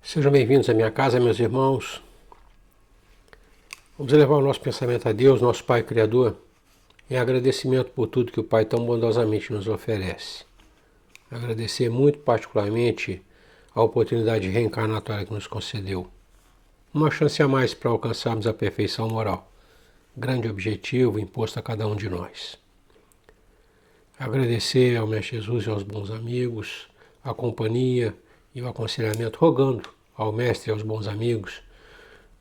Sejam bem-vindos à minha casa, meus irmãos. Vamos elevar o nosso pensamento a Deus, nosso Pai Criador, em agradecimento por tudo que o Pai tão bondosamente nos oferece. Agradecer muito particularmente a oportunidade reencarnatória que nos concedeu. Uma chance a mais para alcançarmos a perfeição moral, grande objetivo imposto a cada um de nós. Agradecer ao Mestre Jesus e aos bons amigos, a companhia e o aconselhamento, rogando ao Mestre e aos bons amigos,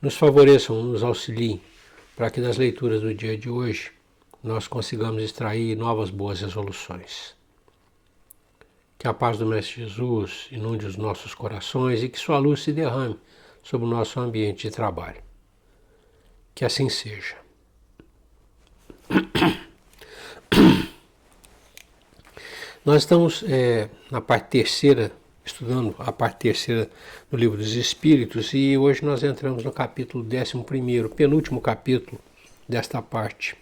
nos favoreçam, nos auxiliem, para que das leituras do dia de hoje nós consigamos extrair novas boas resoluções. Que a paz do Mestre Jesus inunde os nossos corações e que sua luz se derrame sobre o nosso ambiente de trabalho. Que assim seja. Nós estamos na parte terceira, estudando a parte terceira do Livro dos Espíritos, e hoje nós entramos no capítulo 11º, penúltimo capítulo desta parte,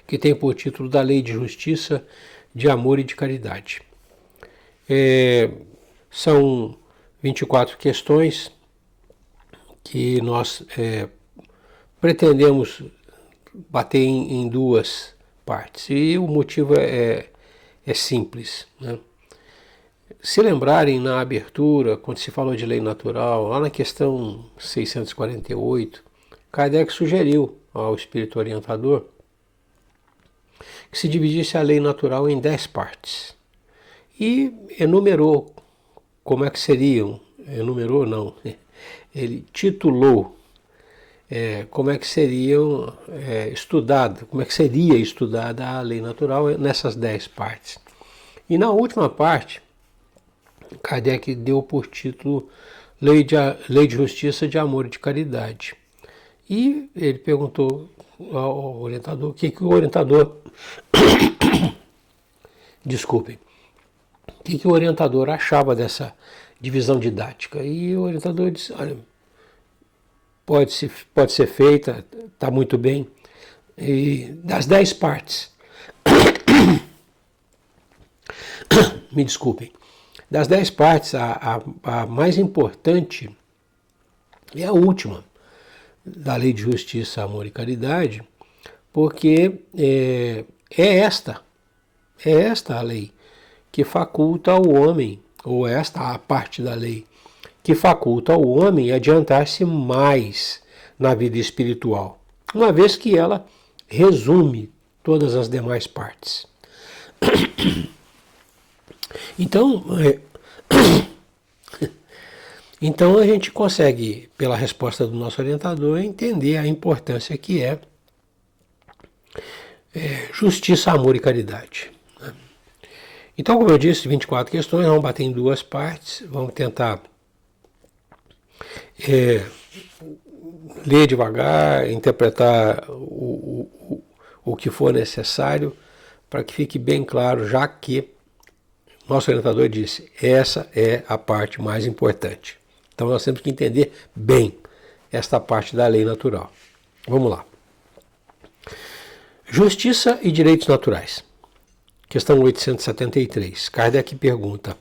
que tem por título Da Lei de Justiça, de Amor e de Caridade. São 24 questões que nós pretendemos bater em duas partes, e o motivo é simples, né? Se lembrarem na abertura, quando se falou de lei natural, lá na questão 648, Kardec sugeriu ao espírito orientador que se dividisse a lei natural em 10 partes e enumerou como é que seriam, enumerou não, ele titulou como é que seriam como é que seria estudada a lei natural nessas 10 partes. E na última parte, Kardec deu por título Lei de Justiça, de Amor e de Caridade. E ele perguntou ao orientador o que o orientador desculpem, o que o orientador achava dessa divisão didática. E o orientador disse, olha, pode ser feita, está muito bem. E das 10 partes, me desculpem, das 10 partes, a mais importante é a última, da Lei de Justiça, Amor e Caridade, porque é esta a lei que faculta ao homem, ou esta a parte da lei que faculta ao homem adiantar-se mais na vida espiritual, uma vez que ela resume todas as demais partes. Então a gente consegue, pela resposta do nosso orientador, entender a importância que é justiça, amor e caridade. Então, como eu disse, 24 questões, vamos bater em duas partes, vamos tentar ler devagar, interpretar o que for necessário, para que fique bem claro, já que nosso orientador disse, essa é a parte mais importante. Então nós temos que entender bem esta parte da lei natural. Vamos lá. Justiça e direitos naturais. Questão 873. Kardec pergunta: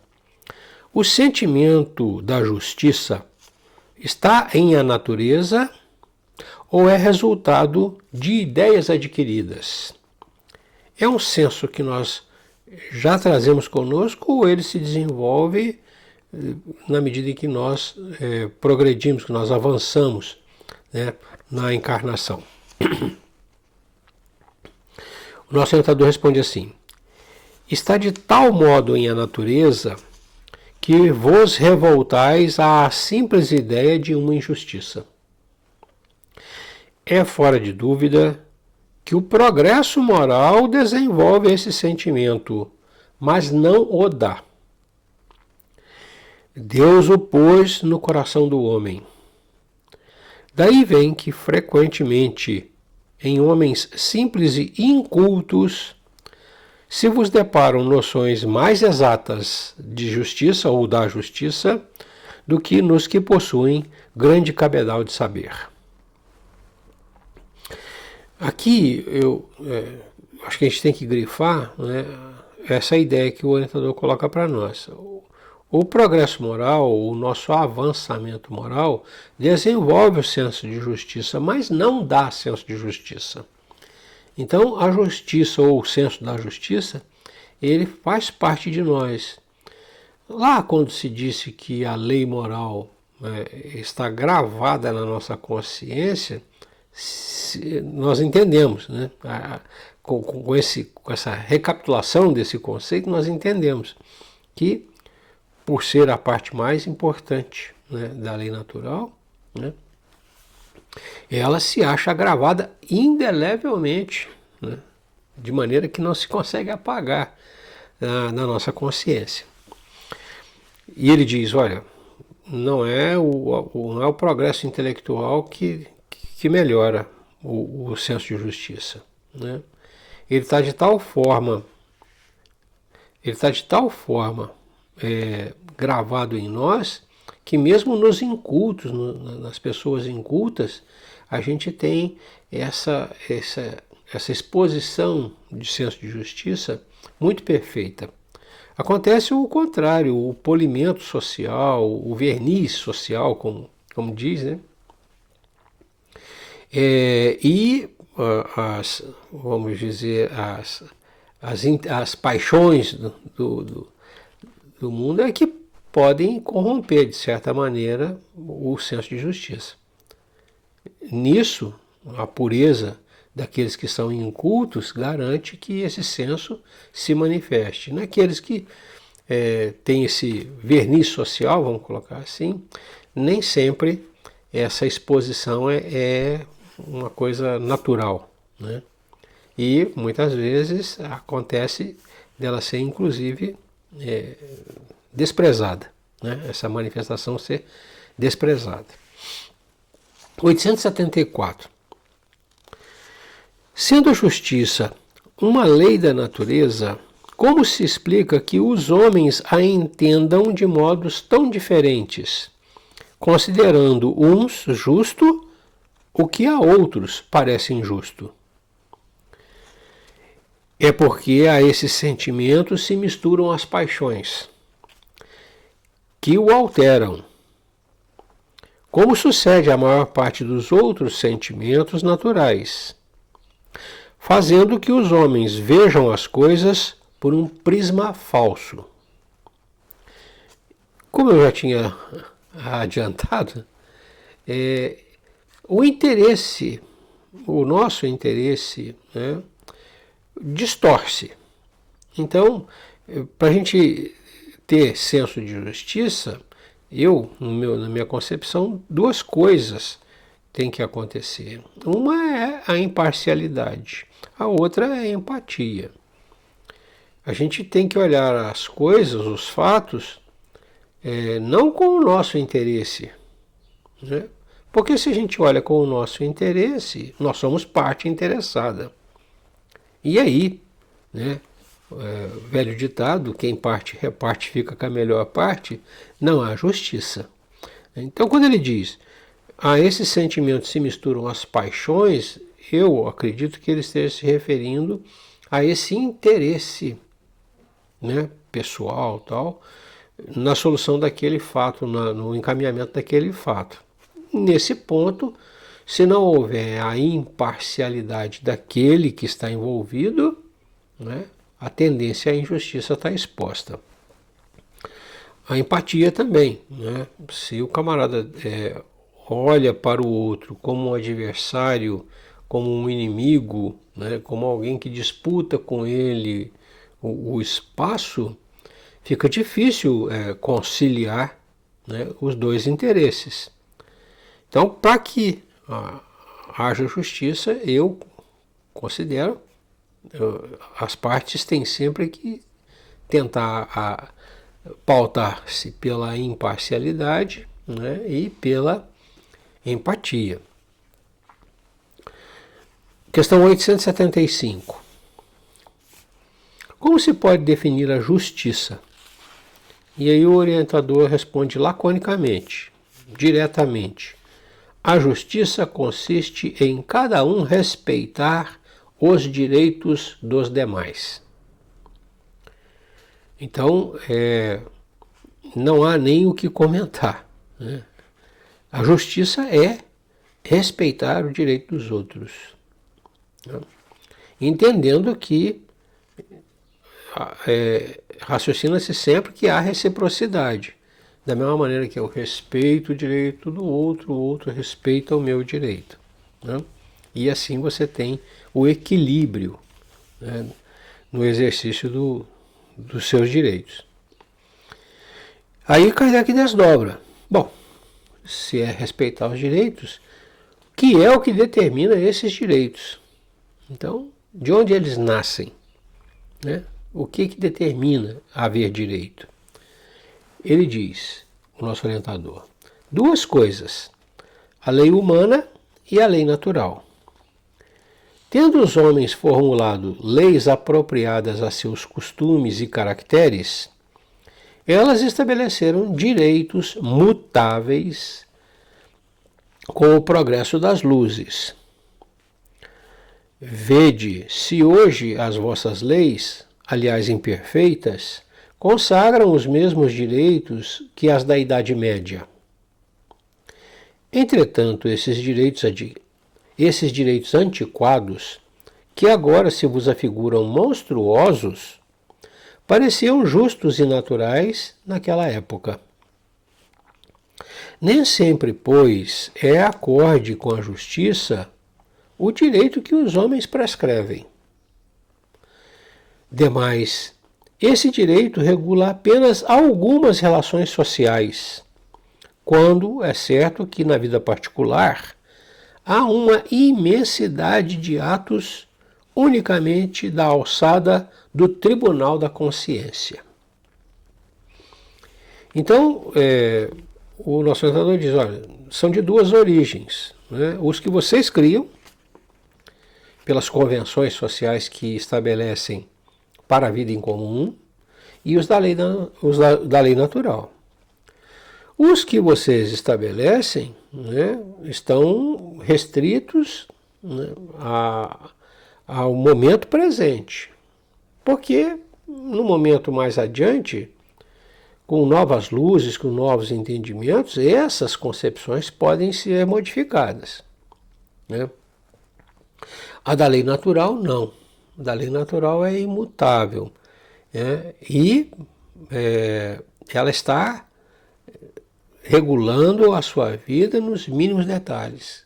o sentimento da justiça está em a natureza ou é resultado de ideias adquiridas? É um senso que nós já trazemos conosco ou ele se desenvolve na medida em que nós progredimos, que nós avançamos, né, na encarnação? O nosso orientador responde assim: está de tal modo em a natureza que vos revoltais à simples ideia de uma injustiça. É fora de dúvida que o progresso moral desenvolve esse sentimento, mas não o dá. Deus o pôs no coração do homem. Daí vem que frequentemente, em homens simples e incultos, se vos deparam noções mais exatas de justiça ou da justiça do que nos que possuem grande cabedal de saber. Aqui eu acho que a gente tem que grifar, né, essa ideia que o orientador coloca para nós. O progresso moral, o nosso avançamento moral, desenvolve o senso de justiça, mas não dá senso de justiça. Então, a justiça ou o senso da justiça, ele faz parte de nós. Lá quando se disse que a lei moral está gravada na nossa consciência, nós entendemos, né? Com essa recapitulação desse conceito, nós entendemos que, por ser a parte mais importante, né, da lei natural, né, ela se acha gravada indelevelmente, né, de maneira que não se consegue apagar na nossa consciência. E ele diz, olha, não é o progresso intelectual que melhora o senso de justiça, né? Ele está de tal forma gravado em nós, que mesmo nos incultos, nas pessoas incultas, a gente tem essa exposição de senso de justiça muito perfeita. Acontece o contrário, o polimento social, o verniz social, como diz, né? Vamos dizer, as paixões do mundo é que podem corromper, de certa maneira, o senso de justiça. Nisso, a pureza daqueles que são incultos garante que esse senso se manifeste. Naqueles que têm esse verniz social, vamos colocar assim, nem sempre essa exposição é uma coisa natural, né? E muitas vezes acontece dela ser inclusive desprezada, né? Essa manifestação ser desprezada. 874. Sendo a justiça uma lei da natureza, como se explica que os homens a entendam de modos tão diferentes, considerando uns justo o que a outros parece injusto? É porque a esses sentimentos se misturam as paixões, que o alteram, como sucede à maior parte dos outros sentimentos naturais, fazendo que os homens vejam as coisas por um prisma falso. Como eu já tinha adiantado, o nosso interesse, né, distorce. Então, para a gente ter senso de justiça, na minha concepção, duas coisas têm que acontecer. Uma é a imparcialidade, a outra é a empatia. A gente tem que olhar as coisas, os fatos, não com o nosso interesse, né? Porque se a gente olha com o nosso interesse, nós somos parte interessada. E aí, né, velho ditado, quem parte reparte fica com a melhor parte, não há justiça. Então quando ele diz, a esses sentimentos se misturam as paixões, eu acredito que ele esteja se referindo a esse interesse, né, pessoal, tal, na solução daquele fato, no encaminhamento daquele fato. Nesse ponto, se não houver a imparcialidade daquele que está envolvido, né, a tendência à injustiça está exposta. A empatia também, né? Se o camarada olha para o outro como um adversário, como um inimigo, né, como alguém que disputa com ele o espaço, fica difícil conciliar, né, os dois interesses. Então, para que haja justiça, eu considero, as partes têm sempre que tentar pautar-se pela imparcialidade, né, e pela empatia. Questão 875. Como se pode definir a justiça? E aí o orientador responde laconicamente, diretamente. A justiça consiste em cada um respeitar os direitos dos demais. Então, não há nem o que comentar, né? A justiça é respeitar o direito dos outros, né? Entendendo que raciocina-se sempre que há reciprocidade. Da mesma maneira que eu respeito o direito do outro, o outro respeita o meu direito, né? E assim você tem o equilíbrio, né, no exercício dos seus direitos. Aí Kardec desdobra. Bom, se é respeitar os direitos, que é o que determina esses direitos? Então, de onde eles nascem, né? O que determina haver direito? Ele diz, o nosso orientador, duas coisas, a lei humana e a lei natural. Tendo os homens formulado leis apropriadas a seus costumes e caracteres, elas estabeleceram direitos mutáveis com o progresso das luzes. Vede se hoje as vossas leis, aliás imperfeitas, consagram os mesmos direitos que as da Idade Média. Entretanto, esses direitos antiquados, que agora se vos afiguram monstruosos, pareciam justos e naturais naquela época. Nem sempre, pois, é acorde com a justiça o direito que os homens prescrevem. Demais, esse direito regula apenas algumas relações sociais, quando é certo que na vida particular há uma imensidade de atos unicamente da alçada do tribunal da consciência. Então, o nosso orientador diz, olha, são de duas origens, né? Os que vocês criam, pelas convenções sociais que estabelecem para a vida em comum, e os da lei natural. Os que vocês estabelecem, né, estão restritos, né, ao momento presente, porque no momento mais adiante, com novas luzes, com novos entendimentos, essas concepções podem ser modificadas, né? A da lei natural, não. A da lei natural é imutável, né? E ela está regulando a sua vida nos mínimos detalhes.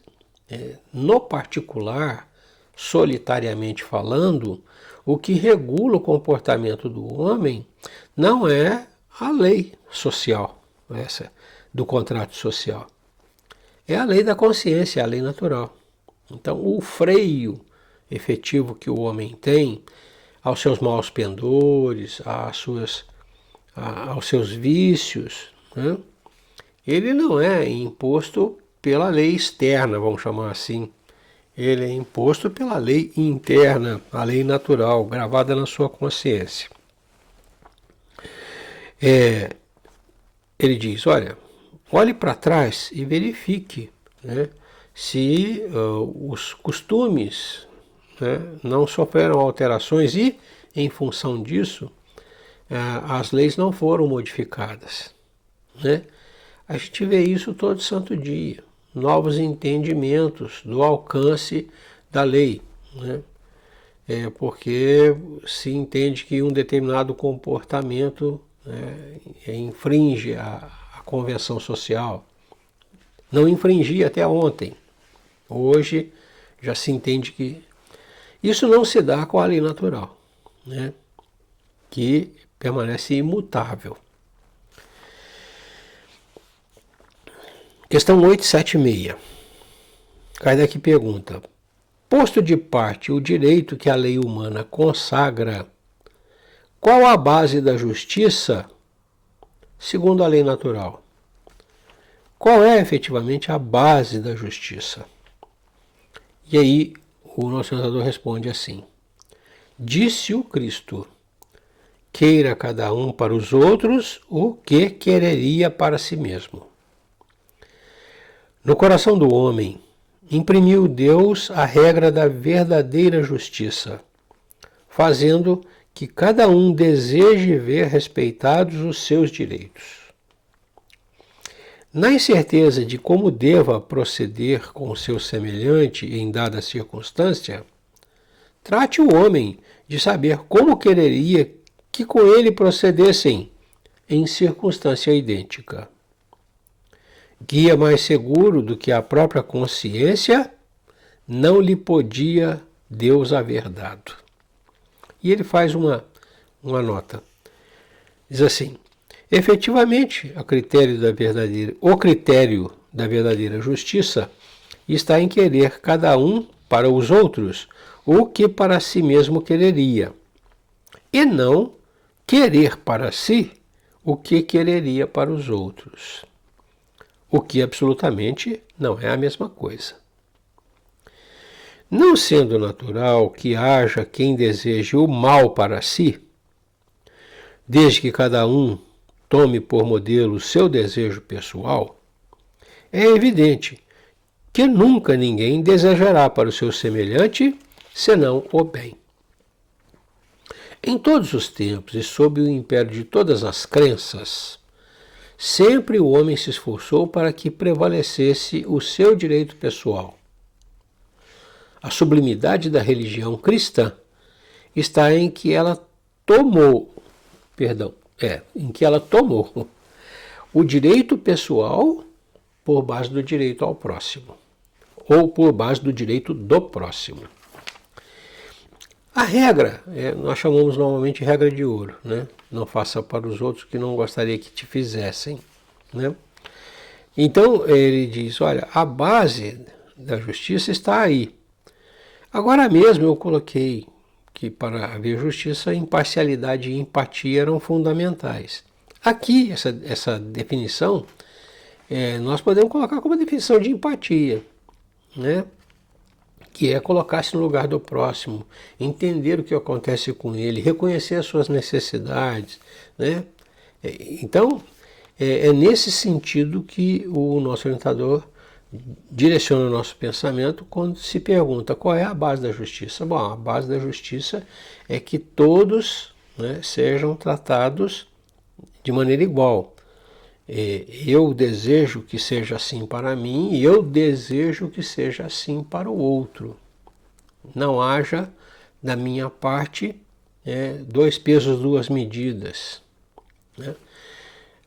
No particular, solitariamente falando, o que regula o comportamento do homem não é a lei social, essa do contrato social. É a lei da consciência, a lei natural. Então, o freio efetivo que o homem tem aos seus maus pendores, aos seus vícios, né? Ele não é imposto pela lei externa, vamos chamar assim. Ele é imposto pela lei interna, a lei natural, gravada na sua consciência. Ele diz, olhe para trás e verifique, né, se os costumes, né, não sofreram alterações e, em função disso, as leis não foram modificadas, né? A gente vê isso todo santo dia, novos entendimentos do alcance da lei, né? Porque se entende que um determinado comportamento, né, infringe a convenção social. Não infringia até ontem. Hoje já se entende que isso não se dá com a lei natural, né, que permanece imutável. Questão 876. Kardec pergunta, posto de parte o direito que a lei humana consagra, qual a base da justiça segundo a lei natural? Qual é efetivamente a base da justiça? E aí o nosso orientador responde assim, disse o Cristo, queira cada um para os outros o que quereria para si mesmo. No coração do homem, imprimiu Deus a regra da verdadeira justiça, fazendo que cada um deseje ver respeitados os seus direitos. Na incerteza de como deva proceder com o seu semelhante em dada circunstância, trate o homem de saber como quereria que com ele procedessem em circunstância idêntica. Guia mais seguro do que a própria consciência não lhe podia Deus haver dado. E ele faz uma nota. Diz assim: efetivamente, o critério da verdadeira justiça está em querer cada um para os outros o que para si mesmo quereria, e não querer para si o que quereria para os outros, o que absolutamente não é a mesma coisa. Não sendo natural que haja quem deseje o mal para si, desde que cada um tome por modelo o seu desejo pessoal, é evidente que nunca ninguém desejará para o seu semelhante senão o bem. Em todos os tempos e sob o império de todas as crenças, sempre o homem se esforçou para que prevalecesse o seu direito pessoal. A sublimidade da religião cristã está em que ela tomou o direito pessoal por base do direito ao próximo, ou por base do direito do próximo. A regra, nós chamamos normalmente de regra de ouro, né? Não faça para os outros o que não gostaria que te fizessem, né? Então ele diz, olha, a base da justiça está aí. Agora mesmo eu coloquei que para haver justiça, imparcialidade e empatia eram fundamentais. Aqui, essa definição, nós podemos colocar como definição de empatia, né? Que é colocar-se no lugar do próximo, entender o que acontece com ele, reconhecer as suas necessidades, né? Então, é nesse sentido que o nosso orientador direciona o nosso pensamento quando se pergunta qual é a base da justiça. Bom, a base da justiça é que todos, né, sejam tratados de maneira igual. Eu desejo que seja assim para mim e eu desejo que seja assim para o outro. Não haja, da minha parte, dois pesos, duas medidas, né?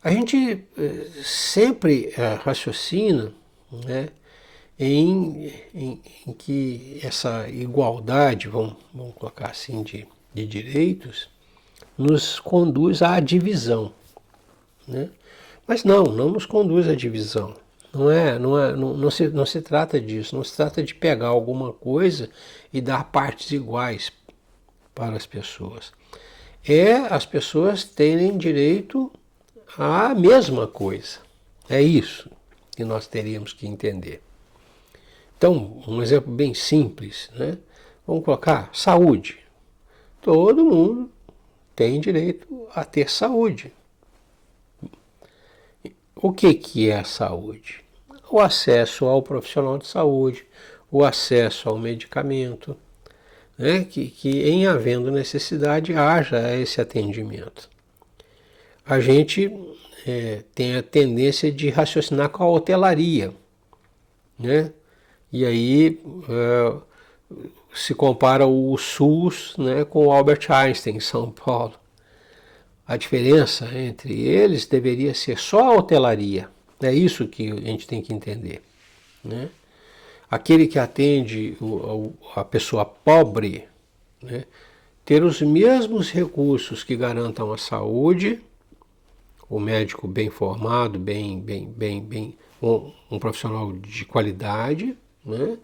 A gente sempre raciocina, né, em que essa igualdade, vamos colocar assim, de direitos, nos conduz à divisão, né? Mas não nos conduz à divisão. Não se trata disso, não se trata de pegar alguma coisa e dar partes iguais para as pessoas. As pessoas terem direito à mesma coisa. É isso que nós teríamos que entender. Então, um exemplo bem simples, né? Vamos colocar saúde. Todo mundo tem direito a ter saúde. O que é a saúde? O acesso ao profissional de saúde, o acesso ao medicamento, né? Que em havendo necessidade haja esse atendimento. A gente tem a tendência de raciocinar com a hotelaria, né? E aí se compara o SUS, né, com o Albert Einstein em São Paulo. A diferença entre eles deveria ser só a hotelaria. É isso que a gente tem que entender, né? Aquele que atende a pessoa pobre, né, ter os mesmos recursos que garantam a saúde, o médico bem formado, um profissional de qualidade, né,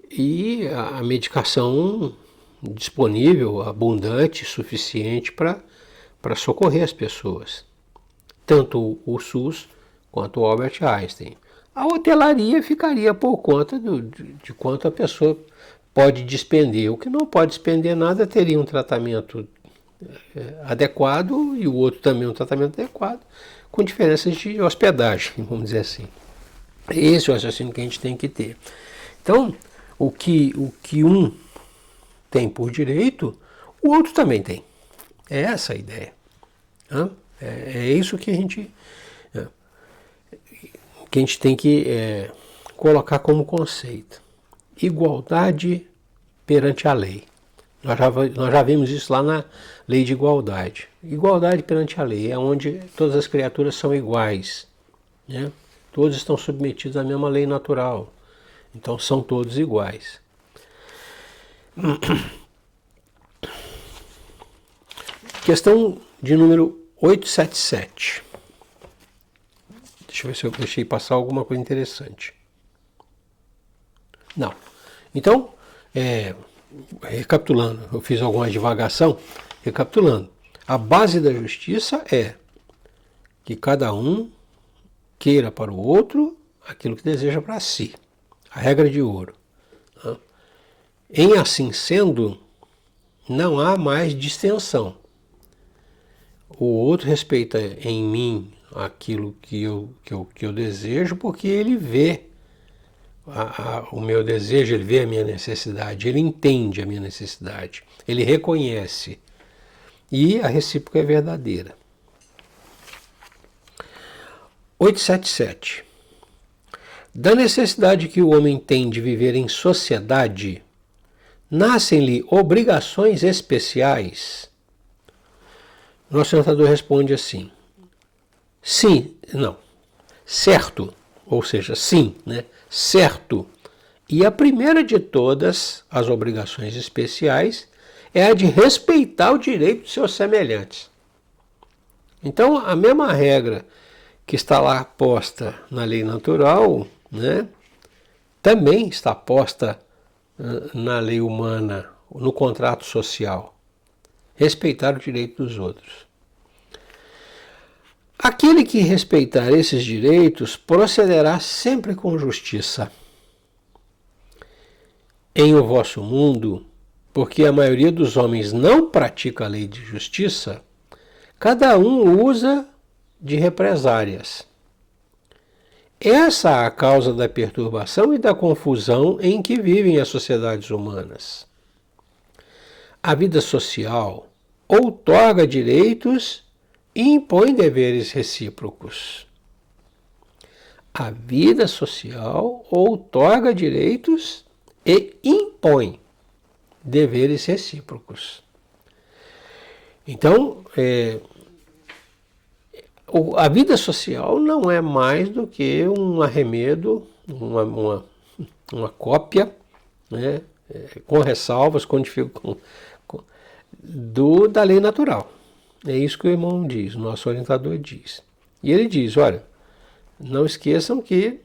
e a medicação disponível, abundante, suficiente para socorrer as pessoas. Tanto o SUS quanto o Albert Einstein. A hotelaria ficaria por conta de quanto a pessoa pode despender. O que não pode despender nada teria um tratamento adequado e o outro também um tratamento adequado, com diferenças de hospedagem, vamos dizer assim. Esse é o raciocínio que a gente tem que ter. Então, o que um tem por direito, o outro também tem. É essa a ideia. É isso que a gente... que a gente tem que colocar como conceito. Igualdade perante a lei. Nós já vimos isso lá na lei de igualdade. Igualdade perante a lei é onde todas as criaturas são iguais, né? Todos estão submetidos à mesma lei natural. Então são todos iguais. Questão de número 877. Deixa eu ver se eu deixei passar alguma coisa interessante. Não. Então, recapitulando, eu fiz alguma divagação. Recapitulando, a base da justiça é que cada um queira para o outro aquilo que deseja para si. A regra de ouro. Tá? Em assim sendo, não há mais distensão. O outro respeita em mim aquilo que eu desejo, porque ele vê o meu desejo, ele vê a minha necessidade, ele entende a minha necessidade, ele reconhece. E a recíproca é verdadeira. 877. Da necessidade que o homem tem de viver em sociedade, nascem-lhe obrigações especiais? Nosso orientador responde assim: sim, não, certo, ou seja, sim, né? Certo. E a primeira de todas as obrigações especiais é a de respeitar o direito de seus semelhantes. Então, a mesma regra que está lá posta na lei natural, né, também está posta na lei humana, no contrato social. Respeitar o direito dos outros. Aquele que respeitar esses direitos procederá sempre com justiça. Em o vosso mundo, porque a maioria dos homens não pratica a lei de justiça, cada um usa de represárias. Essa é a causa da perturbação e da confusão em que vivem as sociedades humanas. A vida social outorga direitos e impõe deveres recíprocos. A vida social outorga direitos e impõe deveres recíprocos. Então, a vida social não é mais do que um arremedo, uma cópia, né, com ressalvas, da lei natural. É isso que o irmão diz, o nosso orientador diz. E ele diz, olha, não esqueçam que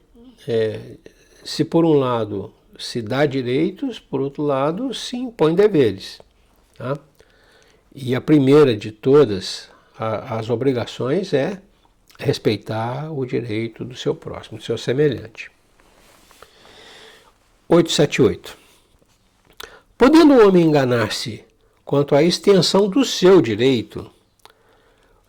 se por um lado se dá direitos, por outro lado se impõe deveres. Tá? E a primeira de todas as obrigações é respeitar o direito do seu próximo, do seu semelhante. 878. Podendo o homem enganar-se quanto à extensão do seu direito,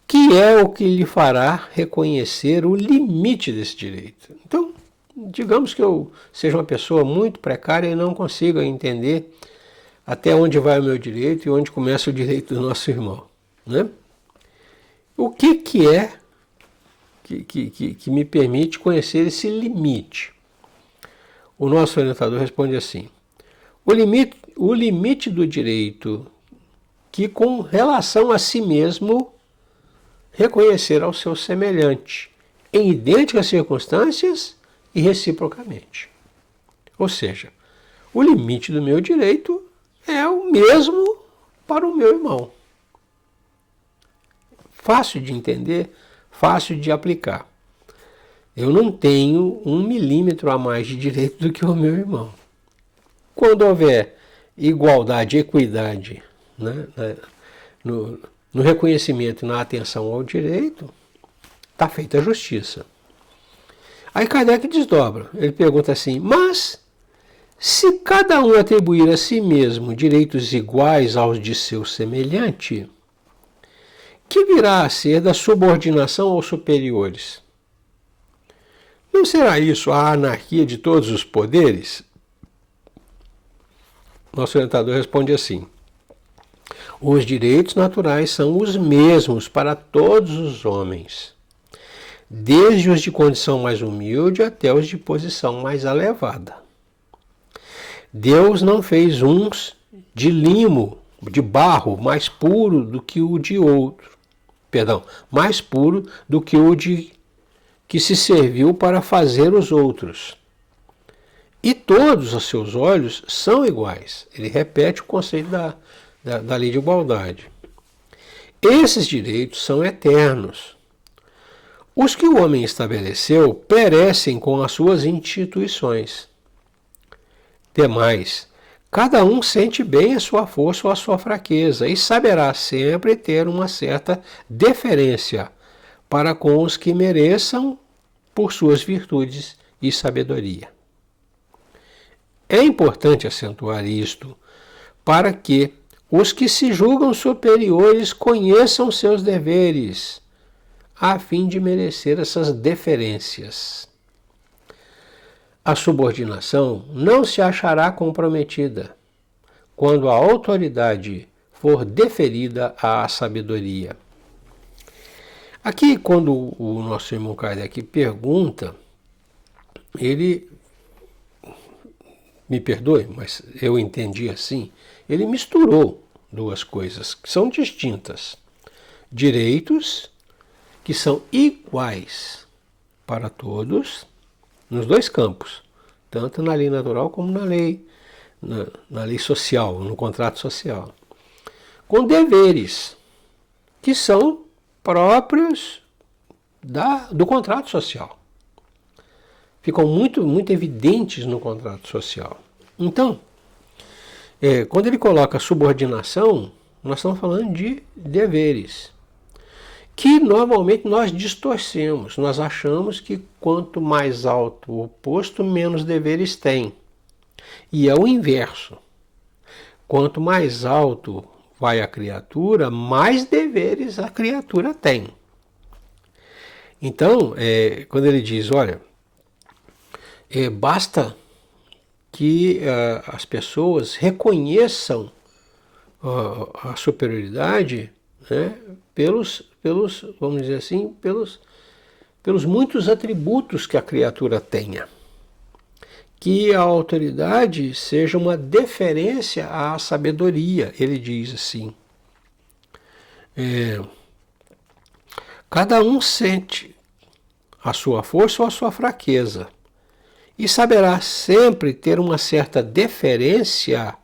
que é o que lhe fará reconhecer o limite desse direito? Então, digamos que eu seja uma pessoa muito precária e não consiga entender até onde vai o meu direito e onde começa o direito do nosso irmão, né? O que é que me permite conhecer esse limite? O nosso orientador responde assim: o limite do direito que, com relação a si mesmo, reconhecer ao seu semelhante, em idênticas circunstâncias e reciprocamente. Ou seja, o limite do meu direito é o mesmo para o meu irmão. Fácil de entender, fácil de aplicar. Eu não tenho 1 milímetro a mais de direito do que o meu irmão. Quando houver igualdade, equidade, né, no reconhecimento e na atenção ao direito, está feita a justiça. Aí Kardec desdobra. Ele pergunta assim, mas se cada um atribuir a si mesmo direitos iguais aos de seu semelhante, que virá a ser da subordinação aos superiores? Não será isso a anarquia de todos os poderes? Nosso orientador responde assim: os direitos naturais são os mesmos para todos os homens, desde os de condição mais humilde até os de posição mais elevada. Deus não fez uns de limo, de barro, mais puro do que o de outro. Perdão, mais puro do que o de que se serviu para fazer os outros. E todos os seus olhos são iguais. Ele repete o conceito da lei de igualdade. Esses direitos são eternos. Os que o homem estabeleceu perecem com as suas instituições. Demais, cada um sente bem a sua força ou a sua fraqueza e saberá sempre ter uma certa deferência para com os que mereçam por suas virtudes e sabedoria. É importante acentuar isto para que os que se julgam superiores conheçam seus deveres, a fim de merecer essas deferências. A subordinação não se achará comprometida quando a autoridade for deferida à sabedoria. Aqui, quando o nosso irmão Kardec pergunta, ele, me perdoe, mas eu entendi assim, ele misturou duas coisas que são distintas. Direitos que são iguais para todos, nos dois campos, tanto na lei natural como na lei social, no contrato social. Com deveres que são próprios do contrato social. Ficam muito evidentes no contrato social. Então, quando ele coloca subordinação, nós estamos falando de deveres, que normalmente nós distorcemos. Nós achamos que quanto mais alto o posto, menos deveres tem. E é o inverso. Quanto mais alto vai a criatura, mais deveres a criatura tem. Então, quando ele diz, olha, basta que as pessoas reconheçam a superioridade, né, pelos, vamos dizer assim, pelos muitos atributos que a criatura tenha. Que a autoridade seja uma deferência à sabedoria, ele diz assim. Cada um sente a sua força ou a sua fraqueza e saberá sempre ter uma certa deferência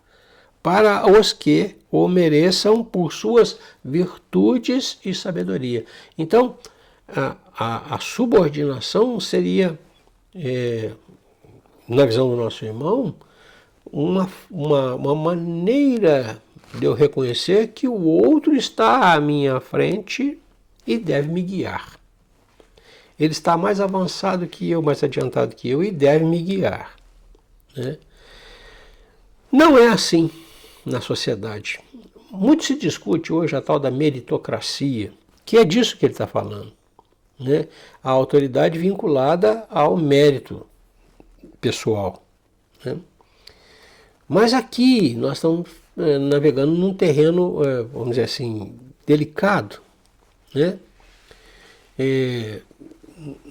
para os que o mereçam por suas virtudes e sabedoria. Então, a subordinação seria, na visão do nosso irmão, uma maneira de eu reconhecer que o outro está à minha frente e deve me guiar. Ele está mais avançado que eu, mais adiantado que eu e deve me guiar, né? Não é assim na sociedade. Muito se discute hoje a tal da meritocracia, que é disso que ele está falando, né? A autoridade vinculada ao mérito pessoal, né? Mas aqui nós estamos navegando num terreno, vamos dizer assim, delicado, né?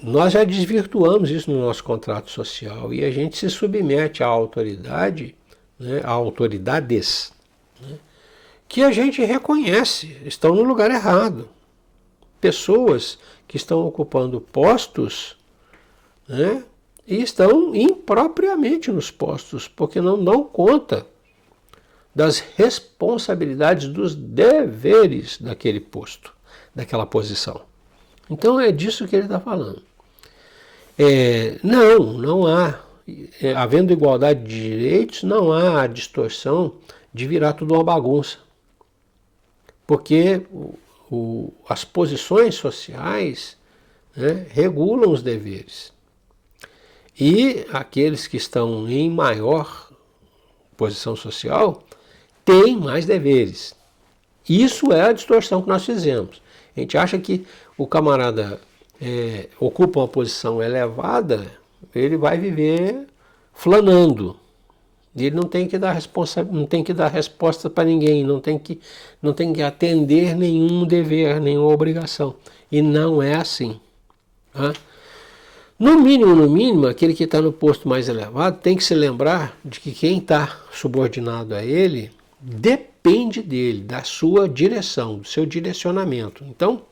Nós já desvirtuamos isso no nosso contrato social e a gente se submete à autoridade, né, a autoridades, né, que a gente reconhece estão no lugar errado. Pessoas que estão ocupando postos, né, e estão impropriamente nos postos, porque não dão conta das responsabilidades, dos deveres daquele posto, daquela posição. Então é disso que ele está falando. Não há, havendo igualdade de direitos, não há a distorção de virar tudo uma bagunça. Porque as posições sociais, né, regulam os deveres. E aqueles que estão em maior posição social têm mais deveres. Isso é a distorção que nós fizemos. A gente acha que o camarada ocupa uma posição elevada, ele vai viver flanando. Ele não tem que dar resposta para ninguém, não tem que atender nenhum dever, nenhuma obrigação. E não é assim. Tá? No mínimo, aquele que está no posto mais elevado tem que se lembrar de que quem está subordinado a ele depende dele, da sua direção, do seu direcionamento. Então,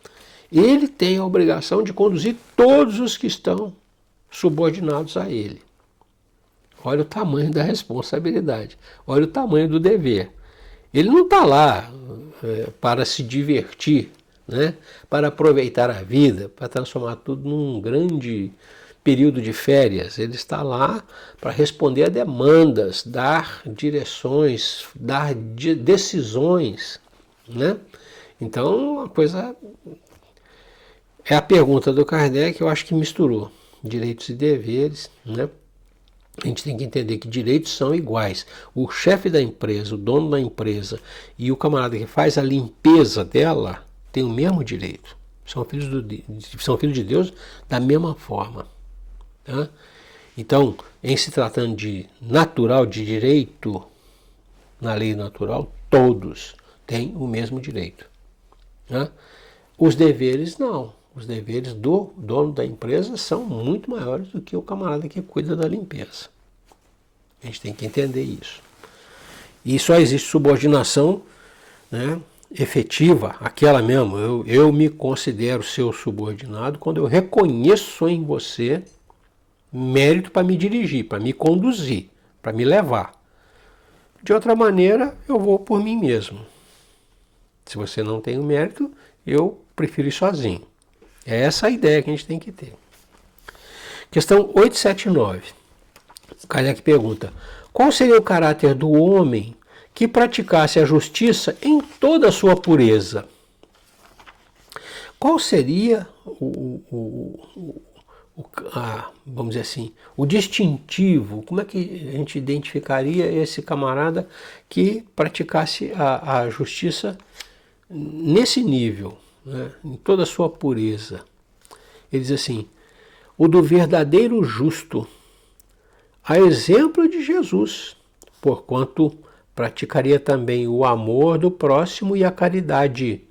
ele tem a obrigação de conduzir todos os que estão subordinados a ele. Olha o tamanho da responsabilidade, olha o tamanho do dever. Ele não está lá para se divertir, né? Para aproveitar a vida, para transformar tudo num grande período de férias. Ele está lá para responder a demandas, dar direções, dar decisões, né? Então, a coisa é a pergunta do Kardec, eu acho que misturou direitos e deveres, né? A gente tem que entender que direitos são iguais. O chefe da empresa, o dono da empresa e o camarada que faz a limpeza dela tem o mesmo direito. São filhos de Deus da mesma forma. Tá? Então, em se tratando de natural, de direito, na lei natural, todos têm o mesmo direito. Tá? Os deveres não. Os deveres do dono da empresa são muito maiores do que o camarada que cuida da limpeza. A gente tem que entender isso. E só existe subordinação, né, efetiva, aquela mesmo. Eu me considero seu subordinado quando eu reconheço em você mérito para me dirigir, para me conduzir, para me levar. De outra maneira, eu vou por mim mesmo. Se você não tem o mérito, eu prefiro ir sozinho. É essa a ideia que a gente tem que ter. Questão 879. Kardec pergunta: qual seria o caráter do homem que praticasse a justiça em toda a sua pureza? Qual seria vamos dizer assim, o distintivo? Como é que a gente identificaria esse camarada que praticasse a justiça nesse nível, né, em toda a sua pureza? Ele diz assim: o do verdadeiro justo, a exemplo de Jesus, porquanto praticaria também o amor do próximo e a caridade,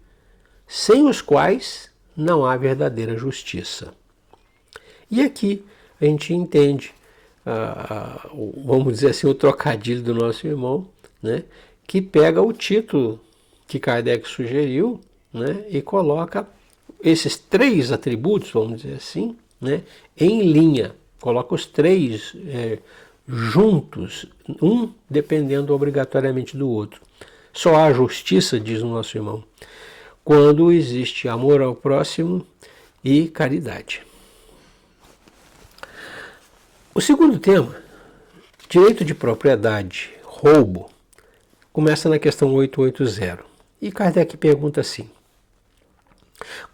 sem os quais não há verdadeira justiça. E aqui a gente entende, vamos dizer assim, o trocadilho do nosso irmão, né, que pega o título que Kardec sugeriu, né, e coloca esses três atributos, vamos dizer assim, né, em linha. Coloca os três juntos, um dependendo obrigatoriamente do outro. Só há justiça, diz o nosso irmão, quando existe amor ao próximo e caridade. O segundo tema, direito de propriedade, roubo, começa na questão 880. E Kardec pergunta assim: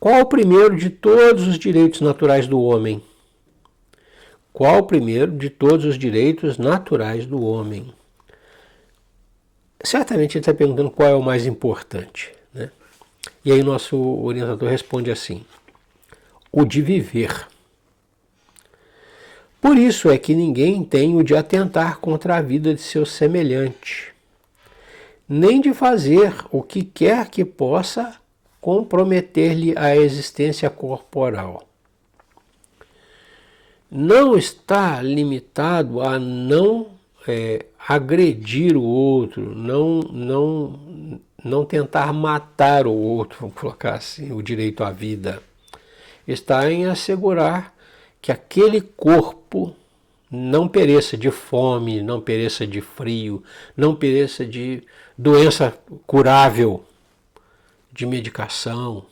qual o primeiro de todos os direitos naturais do homem? Qual o primeiro de todos os direitos naturais do homem? Certamente ele está perguntando qual é o mais importante, né? E aí nosso orientador responde assim: o de viver. Por isso é que ninguém tem o de atentar contra a vida de seu semelhante, nem de fazer o que quer que possa comprometer-lhe a existência corporal. Não está limitado a não agredir o outro, não tentar matar o outro, vamos colocar assim, o direito à vida. Está em assegurar que aquele corpo não pereça de fome, não pereça de frio, não pereça de doença curável, de medicação.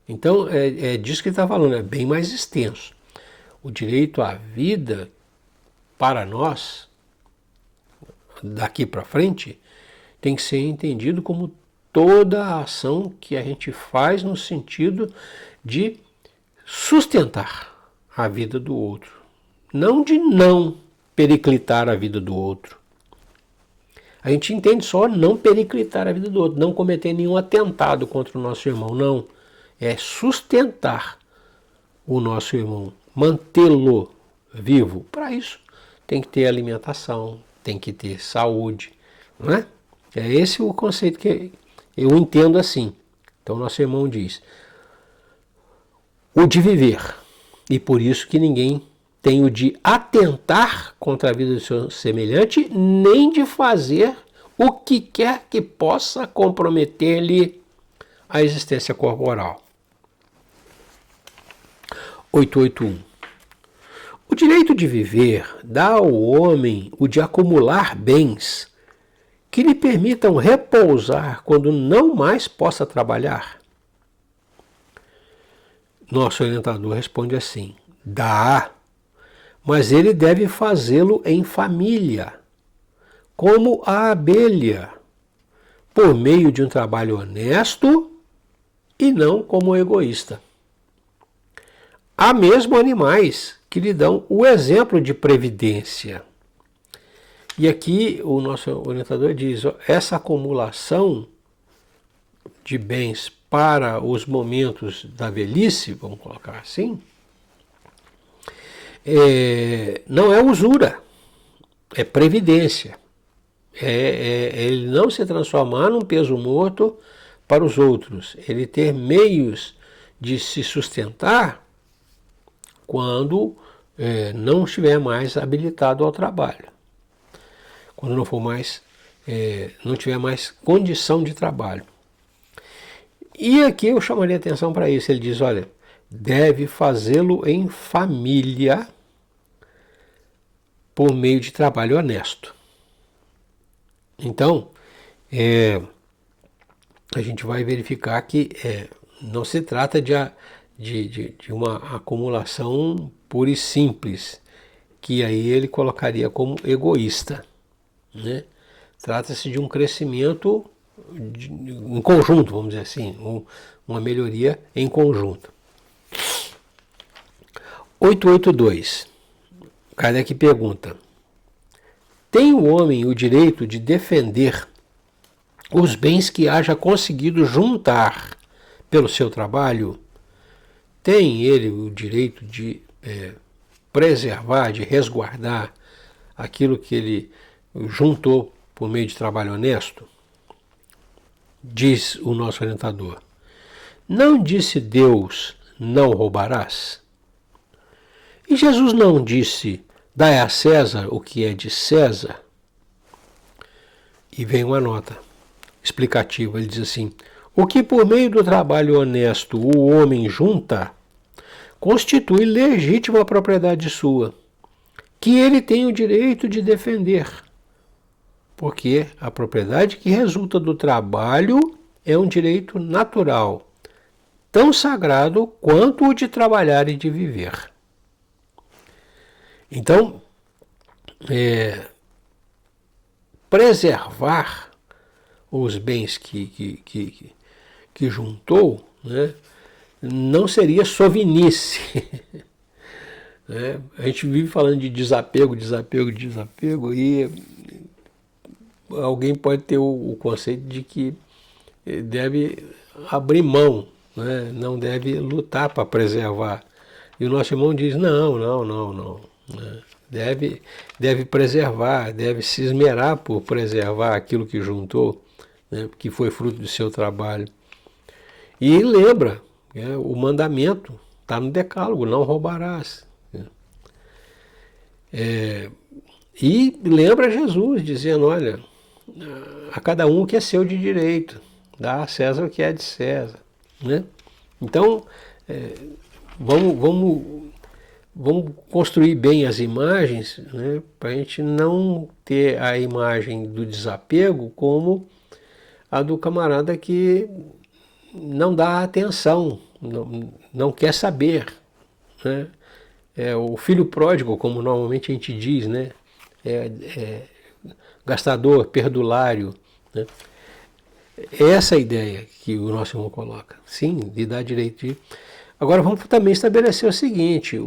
Então, é disso que ele está falando, é bem mais extenso. O direito à vida, para nós, daqui para frente, tem que ser entendido como toda a ação que a gente faz no sentido de sustentar a vida do outro, não de não periclitar a vida do outro. A gente entende só não periclitar a vida do outro, não cometer nenhum atentado contra o nosso irmão, não. É sustentar o nosso irmão, mantê-lo vivo. Para isso tem que ter alimentação, tem que ter saúde, não é? É esse o conceito que eu entendo assim. Então nosso irmão diz: o de viver. e por isso que ninguém tem o de atentar contra a vida do seu semelhante, nem de fazer o que quer que possa comprometer-lhe a existência corporal. 881. O direito de viver dá ao homem o de acumular bens que lhe permitam repousar quando não mais possa trabalhar. Nosso orientador responde assim: dá, mas ele deve fazê-lo em família, como a abelha, por meio de um trabalho honesto e não como egoísta. Há mesmo animais que lhe dão o exemplo de previdência. E aqui o nosso orientador diz, essa acumulação de bens para os momentos da velhice, vamos colocar assim, não é usura, é previdência. Ele não se transformar num peso morto para os outros, ele ter meios de se sustentar quando não estiver mais habilitado ao trabalho, quando não for mais, não tiver mais condição de trabalho. E aqui eu chamaria atenção para isso. Ele diz, olha, deve fazê-lo em família por meio de trabalho honesto. Então, a gente vai verificar que não se trata de uma acumulação pura e simples, que aí ele colocaria como egoísta, né? Trata-se de um crescimento em conjunto, vamos dizer assim, uma melhoria em conjunto. 882. Kardec pergunta: tem o homem o direito de defender os bens que haja conseguido juntar pelo seu trabalho? Tem ele o direito de preservar, de resguardar aquilo que ele juntou por meio de trabalho honesto? Diz o nosso orientador: não disse Deus, não roubarás? E Jesus não disse, dai a César o que é de César? E vem uma nota explicativa, ele diz assim: o que por meio do trabalho honesto o homem junta, constitui legítima propriedade sua, que ele tem o direito de defender, porque a propriedade que resulta do trabalho é um direito natural, tão sagrado quanto o de trabalhar e de viver. Então, preservar os bens que juntou, né, não seria sovinice. A gente vive falando de desapego, e alguém pode ter o conceito de que deve abrir mão, né, não deve lutar para preservar. E o nosso irmão diz, não. Deve preservar, deve se esmerar por preservar aquilo que juntou, né, que foi fruto do seu trabalho. E lembra, o mandamento está no decálogo, não roubarás. E lembra Jesus dizendo, olha, a cada um o que é seu de direito, dá a César o que é de César, né? Então, vamos construir bem as imagens, né, para a gente não ter a imagem do desapego como a do camarada que não dá atenção, não quer saber, né? O filho pródigo, como normalmente a gente diz, né? Gastador, perdulário, né? Essa é a ideia que o nosso irmão coloca. Sim, de dar direito de... Agora vamos também estabelecer o seguinte,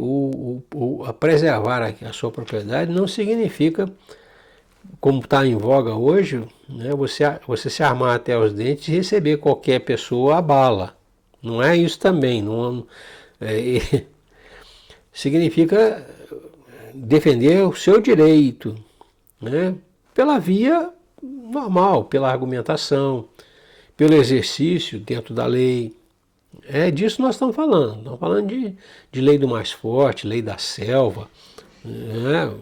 a preservar a sua propriedade não significa, como está em voga hoje, né, você se armar até os dentes e receber qualquer pessoa a bala. Não é isso também. Significa defender o seu direito, né, pela via normal, pela argumentação, pelo exercício dentro da lei, É disso que nós estamos falando de lei do mais forte, lei da selva, né?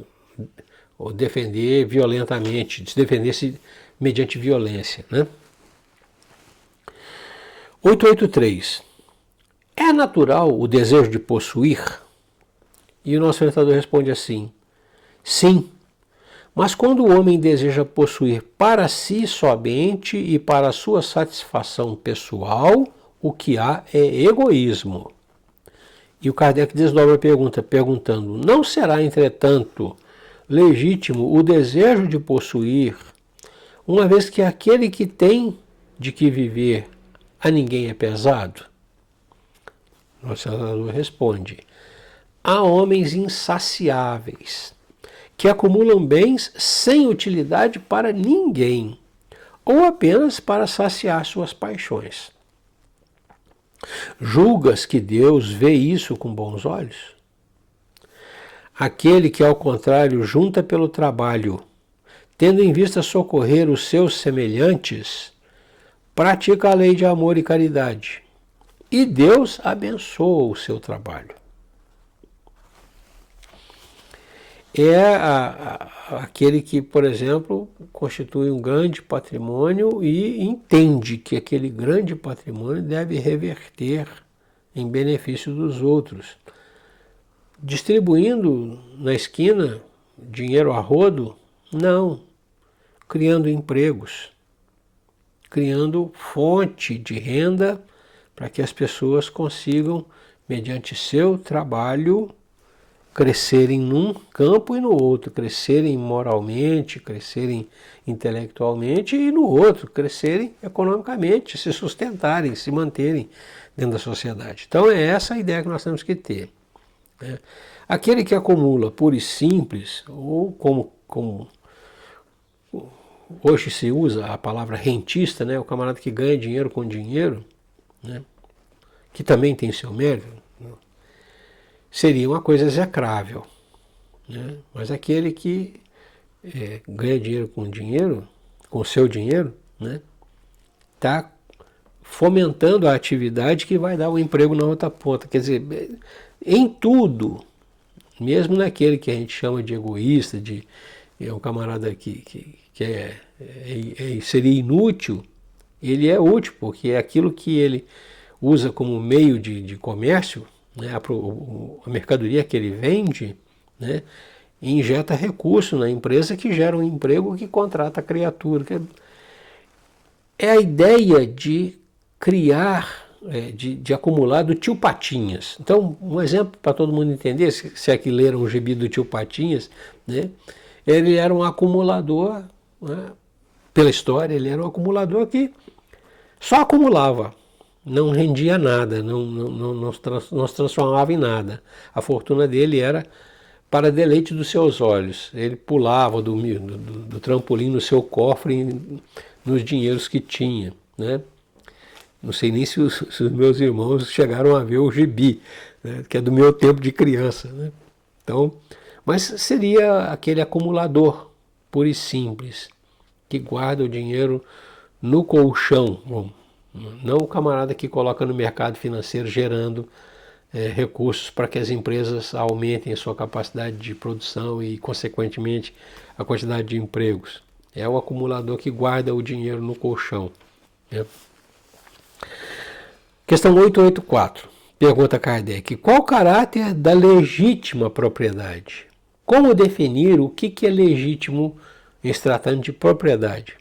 Ou defender violentamente, se defender-se mediante violência, né? 883. É natural o desejo de possuir? E o nosso orientador responde assim: sim, mas quando o homem deseja possuir para si somente e para a sua satisfação pessoal, o que há é egoísmo. E o Kardec desdobra a pergunta, perguntando: não será, entretanto, legítimo o desejo de possuir, uma vez que aquele que tem de que viver a ninguém é pesado? Nosso Senador responde: há homens insaciáveis que acumulam bens sem utilidade para ninguém, ou apenas para saciar suas paixões. Julgas que Deus vê isso com bons olhos? Aquele que, ao contrário, junta pelo trabalho, tendo em vista socorrer os seus semelhantes, pratica a lei de amor e caridade, e Deus abençoa o seu trabalho. É aquele que, por exemplo, constitui um grande patrimônio e entende que aquele grande patrimônio deve reverter em benefício dos outros, distribuindo na esquina dinheiro a rodo? Não, criando empregos, criando fonte de renda para que as pessoas consigam, mediante seu trabalho, crescerem num campo e no outro, crescerem moralmente, crescerem intelectualmente e no outro, crescerem economicamente, se sustentarem, se manterem dentro da sociedade. Então é essa a ideia que nós temos que ter. Né? Aquele que acumula puro e simples, ou como hoje se usa a palavra rentista, né? O camarada que ganha dinheiro com dinheiro, né? Que também tem seu mérito, né? Seria uma coisa execrável. Né? Mas aquele que ganha dinheiro, com o seu dinheiro, né? Está fomentando a atividade que vai dar o emprego na outra ponta. Quer dizer, em tudo, mesmo naquele que a gente chama de egoísta, de um camarada que seria inútil, ele é útil, porque é aquilo que ele usa como meio de comércio, né, a mercadoria que ele vende, né, injeta recurso na empresa que gera um emprego que contrata a criatura. É a ideia de criar, de acumular do Tio Patinhas. Então, um exemplo para todo mundo entender, se é que leram o gibi do Tio Patinhas, né, ele era um acumulador, né, pela história, ele era um acumulador que só acumulava, não rendia nada, não se transformava em nada. A fortuna dele era para deleite dos seus olhos. Ele pulava do trampolim no seu cofre, nos dinheiros que tinha. Né? Não sei nem se os meus irmãos chegaram a ver o gibi, né? Que é do meu tempo de criança. Né? Então, mas seria aquele acumulador puro e simples, que guarda o dinheiro no colchão. Bom, não o camarada que coloca no mercado financeiro gerando recursos para que as empresas aumentem a sua capacidade de produção e, consequentemente, a quantidade de empregos. É o acumulador que guarda o dinheiro no colchão. Né? Questão 884. Pergunta Kardec: qual o caráter da legítima propriedade? Como definir o que é legítimo em se tratando de propriedade?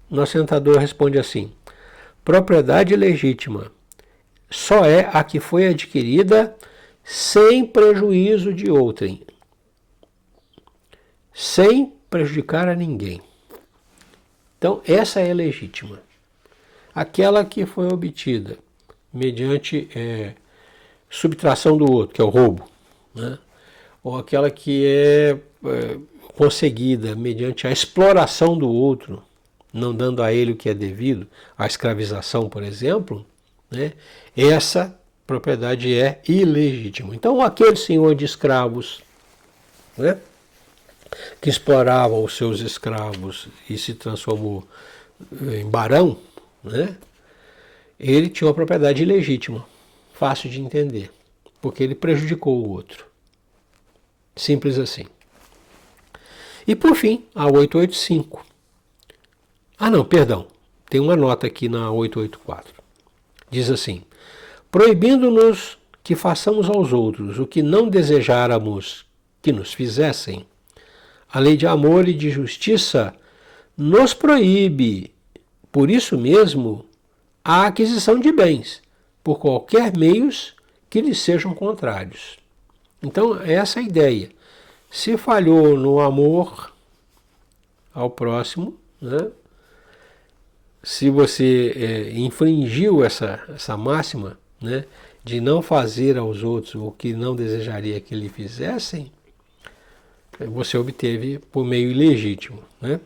Nosso orientador responde assim: propriedade legítima só é a que foi adquirida sem prejuízo de outrem, sem prejudicar a ninguém. Então, essa é legítima. Aquela que foi obtida mediante subtração do outro, que é o roubo, né? Ou aquela que é conseguida mediante a exploração do outro, não dando a ele o que é devido, a escravização, por exemplo, né? Essa propriedade é ilegítima. Então, aquele senhor de escravos, né, que explorava os seus escravos e se transformou em barão, né, ele tinha uma propriedade ilegítima, fácil de entender, porque ele prejudicou o outro. Simples assim. E por fim, a 885. Não, perdão, tem uma nota aqui na 884. Diz assim: proibindo-nos que façamos aos outros o que não desejáramos que nos fizessem, a lei de amor e de justiça nos proíbe, por isso mesmo, a aquisição de bens, por qualquer meios que lhes sejam contrários. Então, essa é a ideia. Se falhou no amor ao próximo, né? Se você infringiu essa máxima, né, de não fazer aos outros o que não desejaria que lhe fizessem, você obteve por meio ilegítimo, né?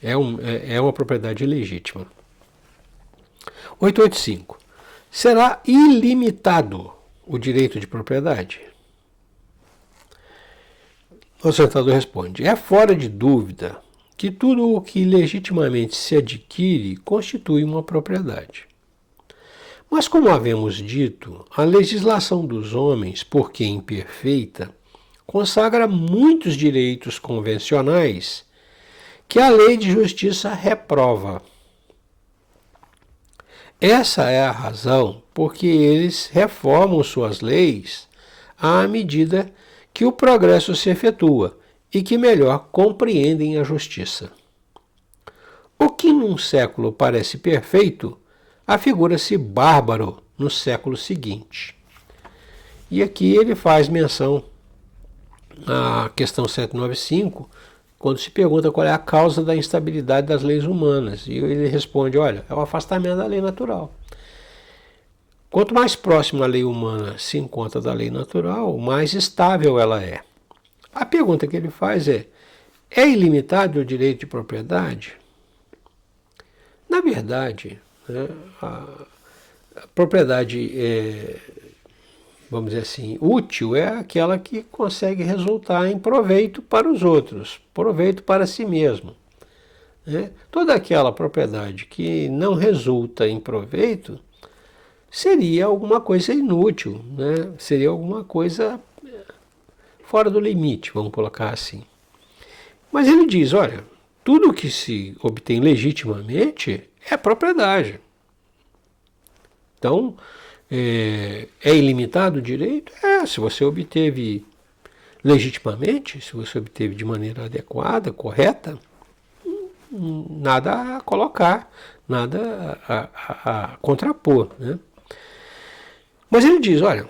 É uma propriedade ilegítima. 885. Será ilimitado o direito de propriedade? O acertador responde: é fora de dúvida que tudo o que legitimamente se adquire constitui uma propriedade. Mas, como havemos dito, a legislação dos homens, porque imperfeita, consagra muitos direitos convencionais que a lei de justiça reprova. Essa é a razão porque eles reformam suas leis à medida que o progresso se efetua e que melhor compreendem a justiça. O que num século parece perfeito, afigura-se bárbaro no século seguinte. E aqui ele faz menção à questão 795, quando se pergunta qual é a causa da instabilidade das leis humanas. E ele responde: olha, é o afastamento da lei natural. Quanto mais próximo a lei humana se encontra da lei natural, mais estável ela é. A pergunta que ele faz é ilimitado o direito de propriedade? Na verdade, né, a propriedade, vamos dizer assim, útil é aquela que consegue resultar em proveito para os outros, proveito para si mesmo. Né? Toda aquela propriedade que não resulta em proveito seria alguma coisa inútil, né? Seria alguma coisa fora do limite, vamos colocar assim. Mas ele diz, olha, tudo que se obtém legitimamente é propriedade. Então, é ilimitado o direito? Se você obteve legitimamente, se você obteve de maneira adequada, correta, nada a colocar, nada a contrapor, né? Mas ele diz, olha,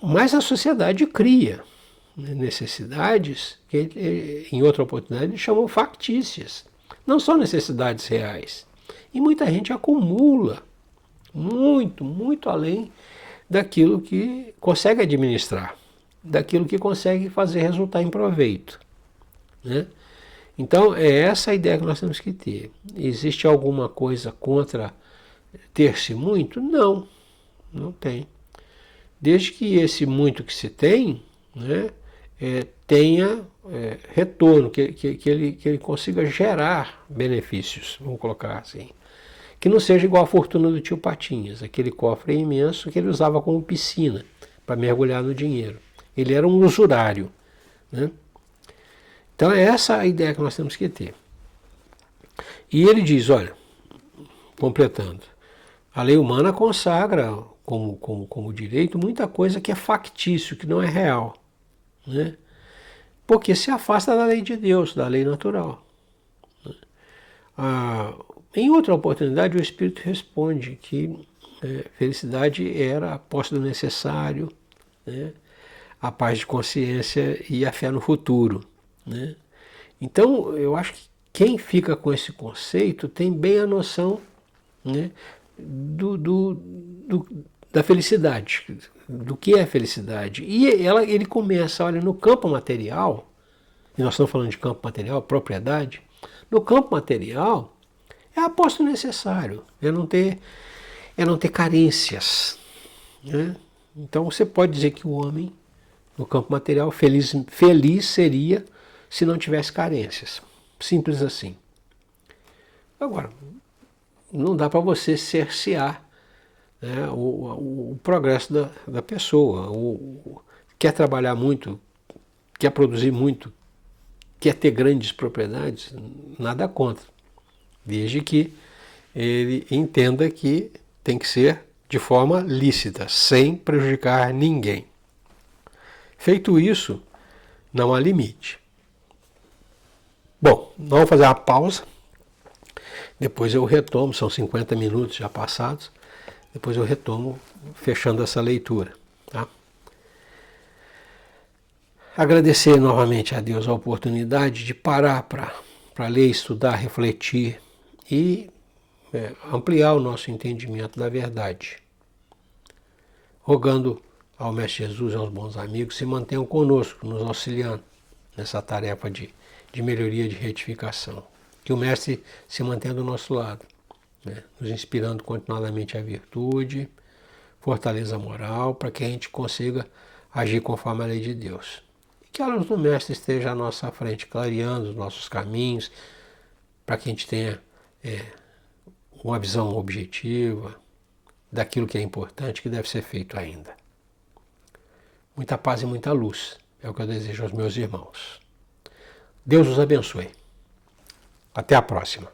mas a sociedade cria necessidades que em outra oportunidade ele chamou factícias. Não são necessidades reais. E muita gente acumula muito, muito além daquilo que consegue administrar, daquilo que consegue fazer resultar em proveito. Né? Então, é essa a ideia que nós temos que ter. Existe alguma coisa contra ter-se muito? Não, não tem. Desde que esse muito que se tem, né, tenha retorno, que ele consiga gerar benefícios, vamos colocar assim. Que não seja igual a fortuna do tio Patinhas, aquele cofre imenso que ele usava como piscina para mergulhar no dinheiro. Ele era um usurário. Né? Então é essa a ideia que nós temos que ter. E ele diz, olha, completando, a lei humana consagra como direito muita coisa que é factício, que não é real. Né? Porque se afasta da lei de Deus, da lei natural. Em outra oportunidade, o Espírito responde que felicidade era a posse do necessário, né? A paz de consciência e a fé no futuro. Né? Então, eu acho que quem fica com esse conceito tem bem a noção, né, da felicidade, do que é felicidade. E ele começa, olha, no campo material, e nós estamos falando de campo material, propriedade, no campo material é a posse do necessário, é não ter carências. Né? Então você pode dizer que o homem, no campo material, feliz seria se não tivesse carências. Simples assim. Agora, não dá para você cercear, né, o progresso da pessoa. Quer trabalhar muito, quer produzir muito, quer ter grandes propriedades, nada contra, desde que ele entenda que tem que ser de forma lícita, sem prejudicar ninguém. Feito isso, não há limite. Bom, vamos fazer uma pausa, depois eu retomo, são 50 minutos já passados, depois eu retomo fechando essa leitura. Tá? Agradecer novamente a Deus a oportunidade de parar para ler, estudar, refletir e ampliar o nosso entendimento da verdade. Rogando ao Mestre Jesus e aos bons amigos se mantenham conosco, nos auxiliando nessa tarefa de melhoria, de retificação. Que o Mestre se mantenha do nosso lado, né? Nos inspirando continuadamente a virtude, fortaleza moral, para que a gente consiga agir conforme a lei de Deus. E que a luz do Mestre esteja à nossa frente, clareando os nossos caminhos, para que a gente tenha uma visão objetiva daquilo que é importante, que deve ser feito ainda. Muita paz e muita luz é o que eu desejo aos meus irmãos. Deus os abençoe. Até a próxima.